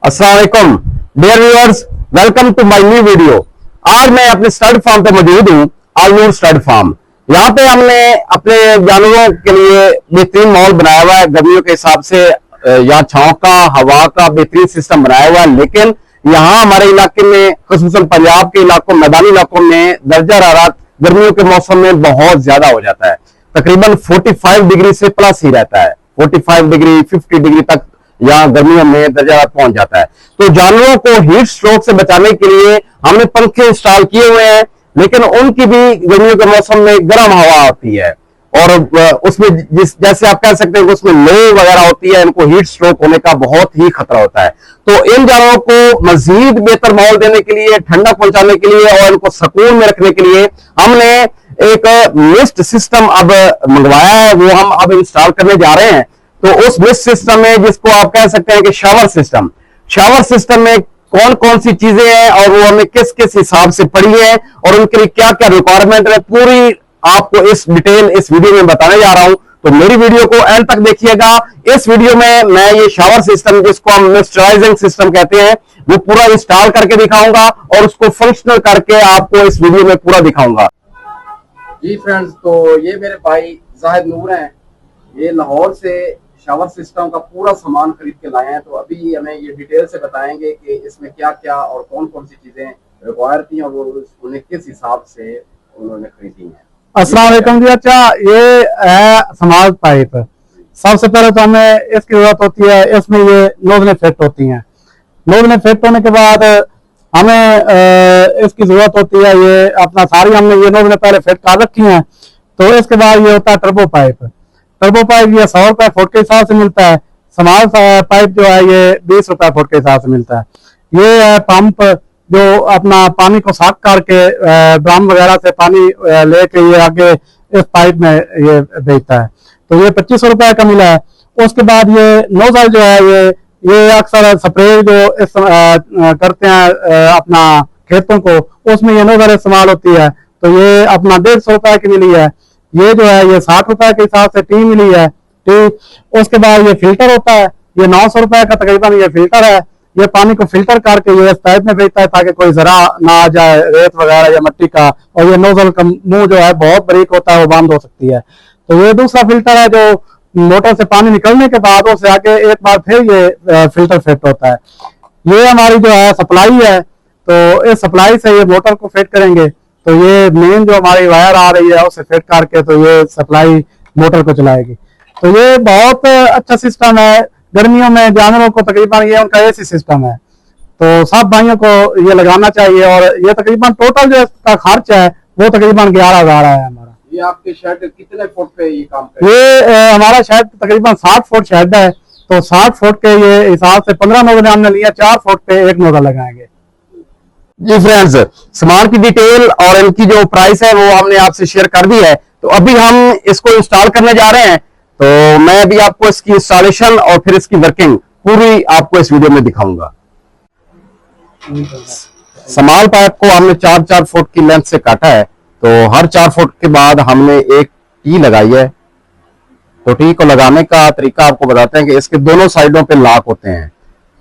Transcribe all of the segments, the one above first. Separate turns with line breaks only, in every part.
अस्सलाम वालेकुम dear viewers, welcome to my new video. आज मैं अपने स्टड फार्म पे मौजूद हूँ, आलनूर स्टड फार्म। यहाँ पे हमने अपने जानवरों के लिए बेहतरीन माहौल बनाया हुआ है। गर्मियों के हिसाब से यहाँ छांव का, हवा का बेहतरीन सिस्टम बनाया हुआ है, लेकिन यहाँ हमारे इलाके में, खुसूसन पंजाब के इलाकों, मैदानी इलाकों में दर्जा हरारत गर्मियों के मौसम में बहुत ज्यादा हो जाता है। तकरीबन 45 डिग्री से प्लस ही रहता है। 45 डिग्री 50 डिग्री तक यहाँ गर्मियों में दर्जा पहुंच जाता है। तो जानवरों को हीट स्ट्रोक से बचाने के लिए हमने पंखे इंस्टॉल किए हुए हैं, लेकिन उनकी भी गर्मियों के मौसम में गर्म हवा आती है और उसमें जैसे आप कह सकते हैं कि उसमें लो वगैरह होती है, इनको हीट स्ट्रोक होने का बहुत ही खतरा होता है। तो इन जानवरों को मजीद बेहतर माहौल देने के लिए, ठंडक पहुंचाने के लिए और इनको सुकून में रखने के लिए हमने एक मिस्ट सिस्टम अब मंगवाया है, वो हम अब इंस्टॉल करने जा रहे हैं। तो उस मिस्ट सिस्टम में, जिसको आप कह सकते हैं कि शावर सिस्टम में कौन कौन सी चीजें हैं और वो हमें किस किस हिसाब से पड़ी है और उनके लिए क्या क्या रिक्वायरमेंट है, पूरी आपको इस डिटेल इस वीडियो में बताने जा रहा हूं। तो मेरी वीडियो को एंड तक देखिएगा। इस वीडियो में मैं ये शावर सिस्टम, जिसको हम मिस्चराइजिंग सिस्टम कहते हैं, वो पूरा इंस्टॉल करके दिखाऊंगा और उसको फंक्शनल करके आपको इस वीडियो में पूरा दिखाऊंगा।
जी फ्रेंड्स, तो ये मेरे भाई जाहिद नूर हैं, ये लाहौर से शावर सिस्टम का पूरा सामान खरीद के लाए हैं। तो अभी हमें ये डिटेल से बताएंगे कि इसमें क्या क्या और कौन कौन सी चीजें रिक्वायर थी और वो उन्हें किस हिसाब से उन्होंने खरीदी हैं।
अस्सलाम वालेकुम जी। अच्छा, ये है समाज पाइप। सबसे पहले तो हमें इसकी जरूरत होती है, इसमें ये नोजलें फिट होती हैं। नोजलें फिट होने के बाद हमें इसकी जरूरत होती है, ये अपना सारी हमने ये नोजलें पहले फिट कर रखी हैं। तो इसके बाद ये होता है टर्बो पाइप। टर्बो पाइप ये 100 रुपए फुट के हिसाब से मिलता है। समाज पाइप जो है ये 20 रुपए फुट के हिसाब से मिलता है। ये है पंप जो अपना पानी को साफ करके ड्रम वगैरह से पानी लेके ये आगे इस पाइप में ये भेजता है। तो ये 2500 रुपए का मिला है। उसके बाद ये नोजल जो है ये अक्सर स्प्रे जो करते हैं अपना खेतों को, उसमें ये नोजल इस्तेमाल होती है। तो ये अपना 150 रुपए की मिली है। ये जो है ये 60 रुपए के हिसाब से टी मिली है। टी उसके बाद ये फिल्टर होता है, ये 900 रुपए का तकरीबन ये फिल्टर है। ये पानी को फिल्टर करके ये इस पाइप में भेजता है ताकि कोई जरा ना आ जाए, रेत वगैरह या मिट्टी का। और ये नोजल का मुंह जो है बहुत बारीक होता है, वो बंद हो सकती है। तो ये दूसरा फिल्टर है जो मोटर से पानी निकलने के बाद उसे आगे एक बार फिर ये फिल्टर फिट होता है। ये हमारी जो है सप्लाई है, तो इस सप्लाई से ये मोटर को फिट करेंगे। तो ये मेन जो हमारी वायर आ रही है उसे फिट करके तो ये सप्लाई मोटर को चलाएगी। तो ये बहुत अच्छा सिस्टम है। गर्मियों में जानवरों को तकरीबन ये उनका ऐसी सिस्टम है, तो सब भाइयों को ये लगाना चाहिए। और ये तकरीबन टोटल जो इसका खर्च है वो तकरीबन 11,000 है हमारा।
ये आपके शेड कितने फुट पे ये काम करे?
ये हमारा शेड तकरीबन 60 फुट शेड है। तो 60 फुट के ये हिसाब से 15 नोजल हमने लिया, 4 फुट पे एक नोजल लगाएंगे।
जी फ्रेंड्स, सामान की डिटेल और इनकी जो प्राइस है वो हमने आपसे शेयर कर दी है। तो अभी हम इसको इंस्टॉल करने जा रहे हैं। तो मैं अभी आपको इसकी इंस्टॉलेशन और फिर इसकी वर्किंग पूरी आपको इस वीडियो में दिखाऊंगा। समाल पाइप को हमने 4-4 फुट की लेंथ से काटा है। तो हर 4 फुट के बाद हमने एक टी लगाई है। तो टी को लगाने का तरीका आपको बताते हैं कि इसके दोनों साइडों पे लॉक होते हैं।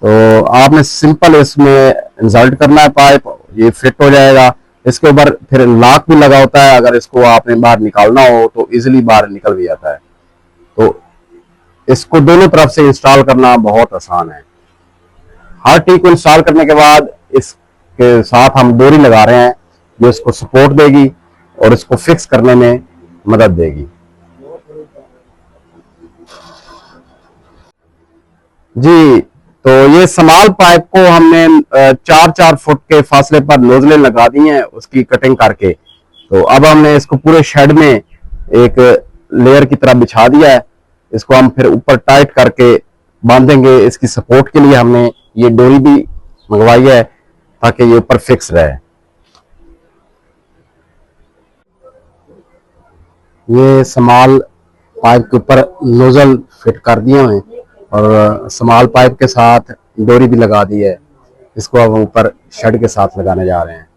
तो आपने सिंपल इसमें इंसर्ट करना है पाइप, ये फिट हो जाएगा। इसके ऊपर फिर लॉक भी लगा होता है, अगर इसको आपने बाहर निकालना हो तो इजीली बाहर निकल भी जाता है। तो इसको दोनों तरफ से इंस्टॉल करना बहुत आसान है। हर टी को इंस्टॉल करने के बाद इसके साथ हम डोरी लगा रहे हैं जो इसको सपोर्ट देगी और इसको फिक्स करने में मदद देगी। जी, तो ये समाल पाइप को हमने 4-4 फुट के फासले पर नोजलें लगा दी हैं उसकी कटिंग करके। तो अब हमने इसको पूरे शेड में एक लेयर की तरह बिछा दिया है। इसको हम फिर ऊपर टाइट करके बांधेंगे। इसकी सपोर्ट के लिए हमने ये डोरी भी मंगवाई है ताकि ये ऊपर फिक्स रहे। ये समाल पाइप के ऊपर नोजल फिट कर दिए हैं और समाल पाइप के साथ डोरी भी लगा दी है। इसको अब ऊपर शेड के साथ लगाने जा रहे हैं।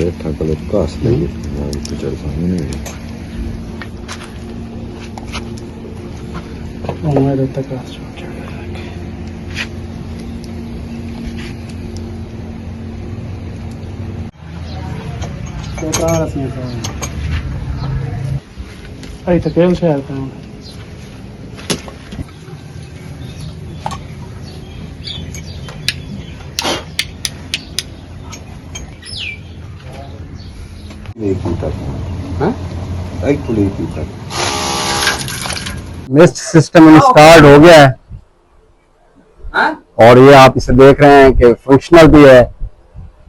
बैठा गलत कास लगे तो चल सामने
हमारे तक आई तो केल से आता हूँ
मिस्ट सिस्टम इंस्टॉल्ड हो गया है और ये आप इसे देख रहे हैं कि फंक्शनल भी है।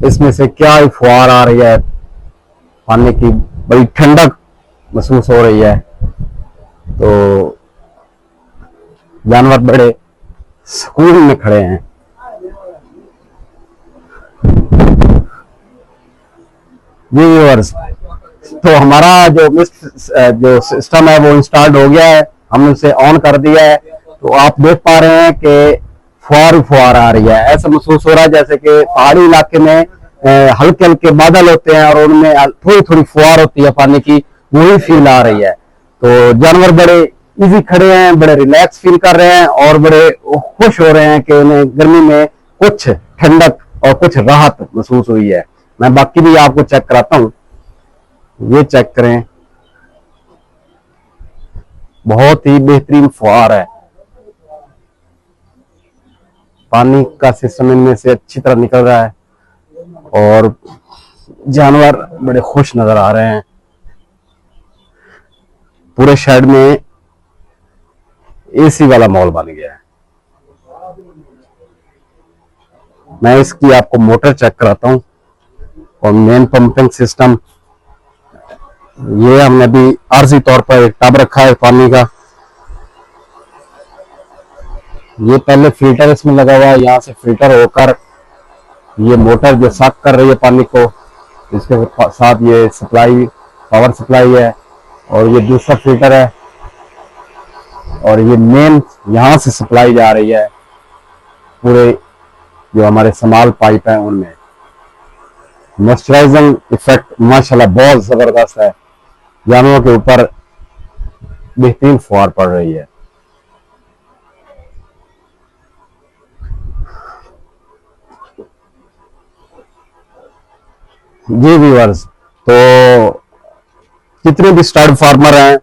इसमें से क्या ही फुहार आ रही है, पानी की बड़ी ठंडक महसूस हो रही है। तो जानवर बड़े सुकून में खड़े हैं। जी व्यूअर्स, तो हमारा जो जो सिस्टम है वो इंस्टॉल्ड हो गया है, हमने उसे ऑन कर दिया है। तो आप देख पा रहे हैं कि फुहार आ रही है। ऐसा महसूस हो रहा है जैसे कि पहाड़ी इलाके में हल्के हल्के बादल होते हैं और उनमें थोड़ी थोड़ी फुहार होती है पानी की, वही फील आ रही है। तो जानवर बड़े इजी खड़े हैं, बड़े रिलैक्स फील कर रहे हैं और बड़े खुश हो रहे हैं कि उन्हें गर्मी में कुछ ठंडक और कुछ राहत महसूस हुई है। मैं बाकी भी आपको चेक कराता हूं, ये चेक करें, बहुत ही बेहतरीन फुहार है। पानी का सिस्टम इनमें से अच्छी तरह निकल रहा है और जानवर बड़े खुश नजर आ रहे हैं। पूरे शेड में एसी वाला माहौल बन गया है। मैं इसकी आपको मोटर चेक कराता हूं और मेन पंपिंग सिस्टम, ये हमने अभी आरजी तौर पर एक टब रखा है पानी का। ये पहले फिल्टर इसमें लगा हुआ है, यहाँ से फिल्टर होकर ये मोटर जो साफ कर रही है पानी को, इसके साथ ये सप्लाई, पावर सप्लाई है और ये दूसरा फिल्टर है और ये मेन यहाँ से सप्लाई जा रही है पूरे जो हमारे समाल पाइप है उनमें। मॉइस्चराइजिंग इफेक्ट माशाल्लाह बहुत जबरदस्त है, जानवरों के ऊपर बेहतरीन फुहार पड़ रही है। जी व्यूअर्स, तो जितने भी स्टड फार्मर हैं,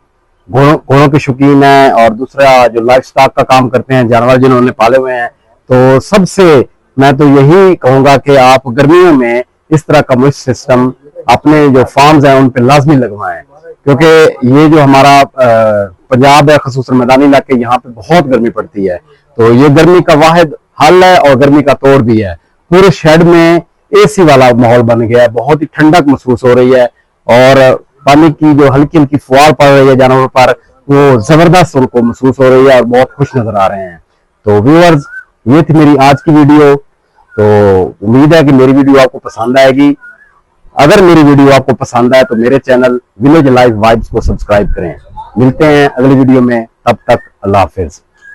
घोड़ों के शौकीन हैं और दूसरा जो लाइफ स्टॉक का काम करते हैं, जानवर जिन्होंने पाले हुए हैं, तो सबसे मैं तो यही कहूंगा कि आप गर्मियों में इस तरह का मिस्ट सिस्टम अपने जो फार्म्स हैं उन पे लाजमी लगवाएं, क्योंकि ये जो हमारा पंजाब है, खसूसन मैदानी इलाके, यहाँ पे बहुत गर्मी पड़ती है। तो ये गर्मी का वाहिद हल है और गर्मी का तोड़ भी है। पूरे शेड में एसी वाला माहौल बन गया है, बहुत ही ठंडक महसूस हो रही है और पानी की जो हल्की हल्की फुहार पड़ रही है जानवरों पर, वो जबरदस्त उनको महसूस हो रही है और बहुत खुश नजर आ रहे हैं। तो व्यूअर्स, ये थी मेरी आज की वीडियो। तो उम्मीद है कि मेरी वीडियो आपको पसंद आएगी। अगर मेरी वीडियो आपको पसंद आए तो मेरे चैनल विलेज लाइफ वाइब्स को सब्सक्राइब करें। मिलते हैं अगली वीडियो में, तब तक अल्लाह हाफिज।